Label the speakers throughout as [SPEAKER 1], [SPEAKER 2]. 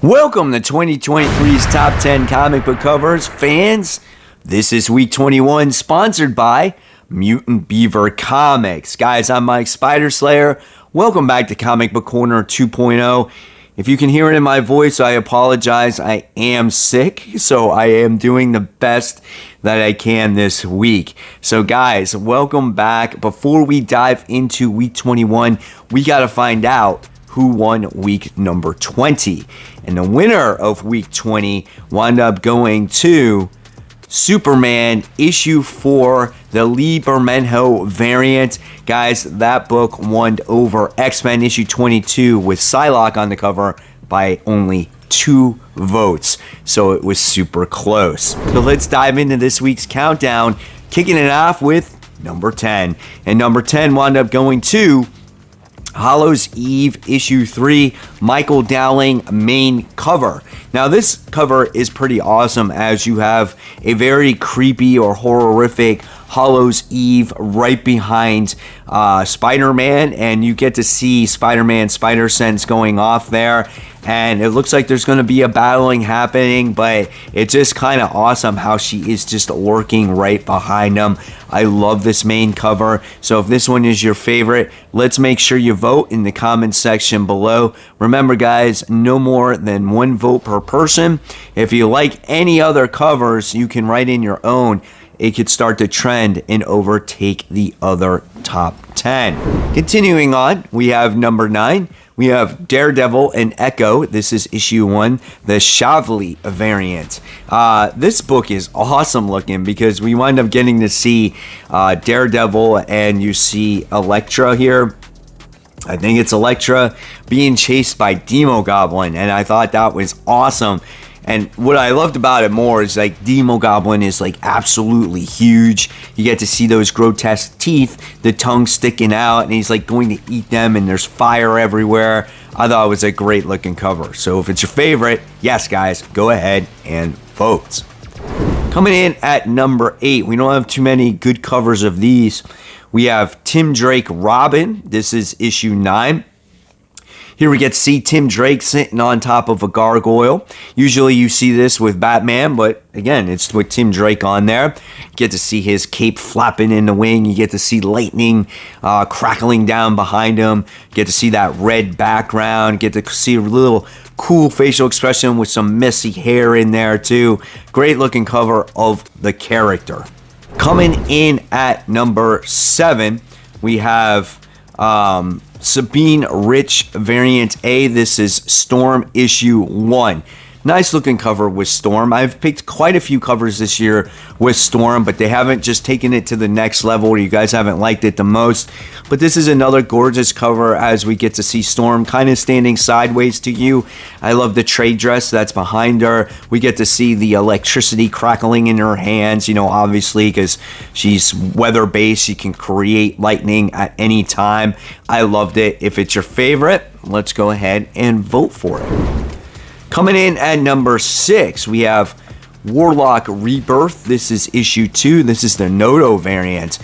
[SPEAKER 1] Welcome to 2023's Top 10 Comic Book Covers. Fans, this is week 21, sponsored by Mutant Beaver Comics. Guys, I'm Mike Spider-Slayer. Welcome back to Comic Book Corner 2.0. If you can hear it in my voice, I apologize. I am sick, so I am doing the best that I can this week. So guys, welcome back. Before we dive into week 21, we got to find out who won week number 20. And the winner of week 20 wound up going to Superman issue 4, the Lee Bermejo variant. Guys, that book won over X-Men issue 22 with Psylocke on the cover by only 2 votes. So it was super close. So let's dive into this week's countdown, kicking it off with number 10. And number 10 wound up going to Hallows Eve issue 3, Michael Dowling main cover. Now this cover is pretty awesome, as you have a very creepy or horrific Hallows Eve right behind Spider-Man, and you get to see Spider-Man's spider sense going off there, and it looks like there's going to be a battling happening, but it's just kind of awesome how she is just lurking right behind him. I love this main cover. So if this one is your favorite, let's make sure you vote in the comments section below. Remember guys, no more than 1 vote per person. If you like any other covers, you can write in your own. It could start to trend and overtake the other top 10. Continuing on, we have number 9. We have Daredevil and Echo. This is issue 1, the Shavli variant. This book is awesome looking because we wind up getting to see Daredevil, and you see Elektra here. I think it's Elektra being chased by Demogoblin, and I thought that was awesome. And what I loved about it more is like Demogoblin is like absolutely huge. You get to see those grotesque teeth, the tongue sticking out, and he's like going to eat them, and there's fire everywhere. I thought it was a great looking cover. So if it's your favorite, yes guys, go ahead and vote. Coming in at number 8, we don't have too many good covers of these. We have Tim Drake Robin. This is issue 9. Here we get to see Tim Drake sitting on top of a gargoyle. Usually you see this with Batman, but again, it's with Tim Drake on there. You get to see his cape flapping in the wind. You get to see lightning crackling down behind him. You get to see that red background. You get to see a little cool facial expression with some messy hair in there too. Great looking cover of the character. Coming in at number 7, we have Sabine Rich variant A. This is Storm issue 1. Nice looking cover with Storm. I've picked quite a few covers this year with Storm, but they haven't just taken it to the next level, or you guys haven't liked it the most. But this is another gorgeous cover as we get to see Storm kind of standing sideways to you. I love the trade dress that's behind her. We get to see the electricity crackling in her hands, you know, obviously because she's weather-based. She can create lightning at any time. I loved it. If it's your favorite, let's go ahead and vote for it. Coming in at number 6, we have Warlock Rebirth. This is issue 2. This is the Noto variant.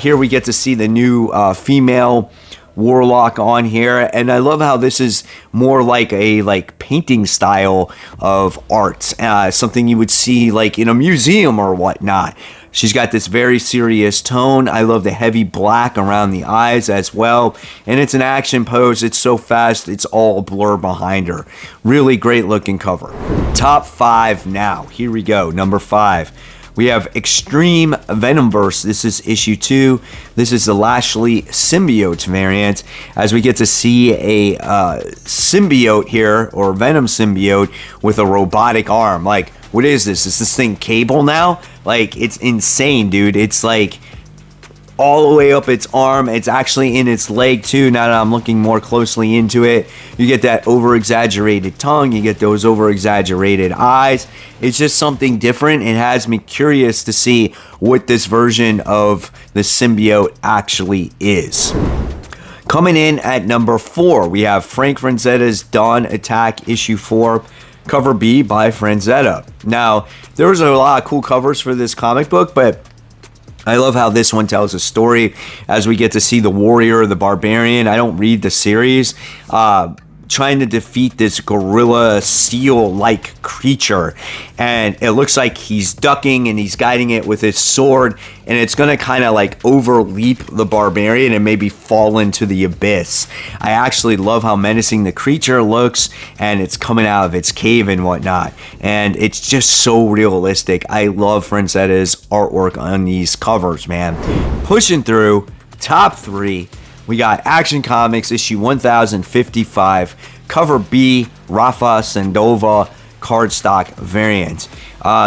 [SPEAKER 1] Here we get to see the new female Warlock on here, and I love how this is more like a painting style of art, something you would see like in a museum or whatnot. She's got this very serious tone. I love the heavy black around the eyes as well. And it's an action pose. It's so fast, it's all blur behind her. Really great looking cover. Top 5 now. Here we go. Number 5. We have Extreme Venomverse. This is issue 2. This is the Lashley symbiote variant, as we get to see a symbiote here, or Venom symbiote, with a robotic arm. Like, what is this? Is this thing Cable now? Like, it's insane, dude. It's like all the way up its arm. It's actually in its leg too, now that I'm looking more closely into it. You get that over-exaggerated tongue. You get those over-exaggerated eyes. It's just something different. It has me curious to see what this version of the symbiote actually is. Coming in at number 4, we have Frank Franzetta's Dawn Attack issue 4. Cover B by Franzetta. Now, there was a lot of cool covers for this comic book, but I love how this one tells a story as we get to see the warrior, the barbarian. I don't read the series, trying to defeat this gorilla seal-like creature, and it looks like he's ducking and he's guiding it with his sword, and it's gonna kind of like overleap the barbarian and maybe fall into the abyss. I actually love how menacing the creature looks, and it's coming out of its cave and whatnot, and it's just so realistic. I love Francetta's artwork on these covers, man. Pushing through top 3, we got Action Comics issue 1055, cover B, Rafa Sandova cardstock variant.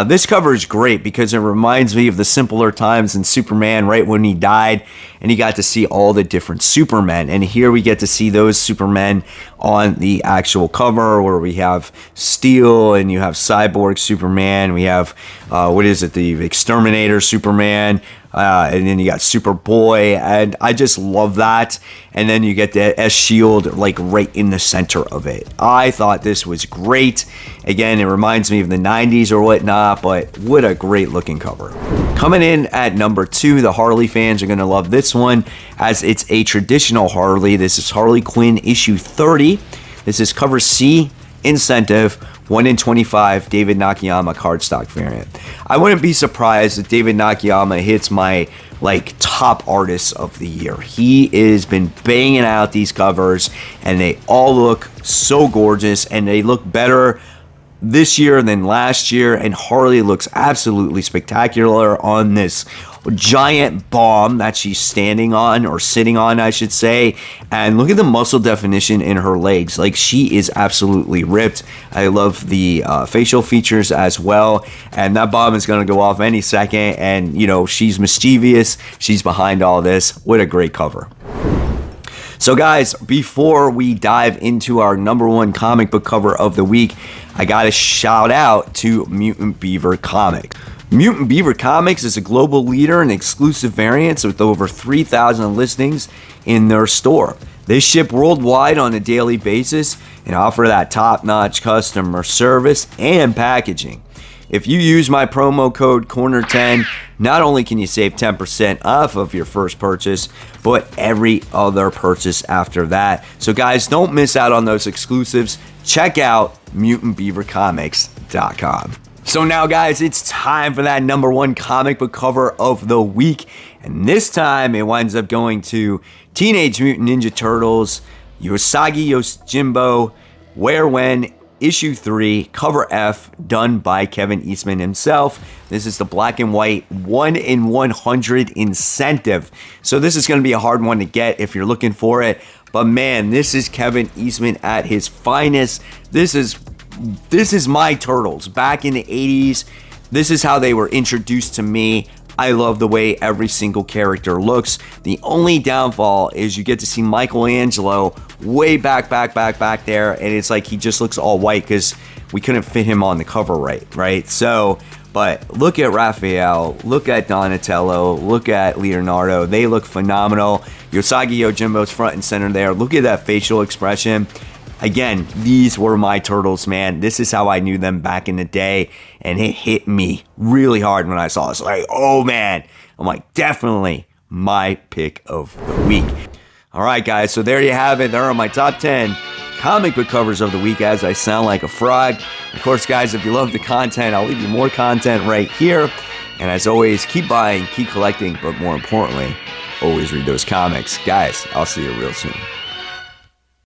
[SPEAKER 1] This cover is great because it reminds me of the simpler times in Superman right when he died, and you got to see all the different Supermen. And here we get to see those Supermen on the actual cover, where we have Steel and you have Cyborg Superman. We have, the Exterminator Superman. And then you got Superboy, and I just love that. And then you get the S-Shield like right in the center of it. I thought this was great. Again, it reminds me of the 90s or whatnot, but what a great looking cover. Coming in at number 2, the Harley fans are going to love this one, as it's a traditional Harley. This is Harley Quinn issue 30. This is cover C, incentive, 1 in 25 David Nakayama cardstock variant. I wouldn't be surprised if David Nakayama hits my top artists of the year. He has been banging out these covers, and they all look so gorgeous, and they look better this year than last year, and Harley looks absolutely spectacular on this giant bomb that she's standing on, or sitting on, I should say. And look at the muscle definition in her legs. Like, she is absolutely ripped. I love the facial features as well, and that bomb is going to go off any second, and she's mischievous, she's behind all this. What a great cover. So guys, before we dive into our number 1 comic book cover of the week, I gotta shout out to Mutant Beaver Comics. Mutant Beaver Comics is a global leader in exclusive variants with over 3,000 listings in their store. They ship worldwide on a daily basis and offer that top-notch customer service and packaging. If you use my promo code Corner10, not only can you save 10% off of your first purchase, but every other purchase after that. So guys, don't miss out on those exclusives. Check out mutantbeavercomics.com. So now guys, it's time for that number 1 comic book cover of the week. And this time it winds up going to Teenage Mutant Ninja Turtles, Usagi Yojimbo, Where When, issue 3, cover F, done by Kevin Eastman himself. This is the black and white 1 in 100 incentive. So this is going to be a hard one to get if you're looking for it. But man, this is Kevin Eastman at his finest. This is my Turtles back in the 80s. This is how they were introduced to me. I love the way every single character looks. The only downfall is you get to see Michelangelo way back there, and it's like he just looks all white because we couldn't fit him on the cover right? So, but look at Raphael, look at Donatello, look at Leonardo. They look phenomenal. Usagi Yojimbo's front and center there. Look at that facial expression. Again, these were my Turtles, man. This is how I knew them back in the day, and it hit me really hard when I saw this. Like, oh man. I'm like, definitely my pick of the week. All right, guys, so there you have it. There are my top 10 comic book covers of the week, as I sound like a frog. Of course, guys, if you love the content, I'll leave you more content right here. And as always, keep buying, keep collecting, but more importantly, always read those comics. Guys, I'll see you real soon.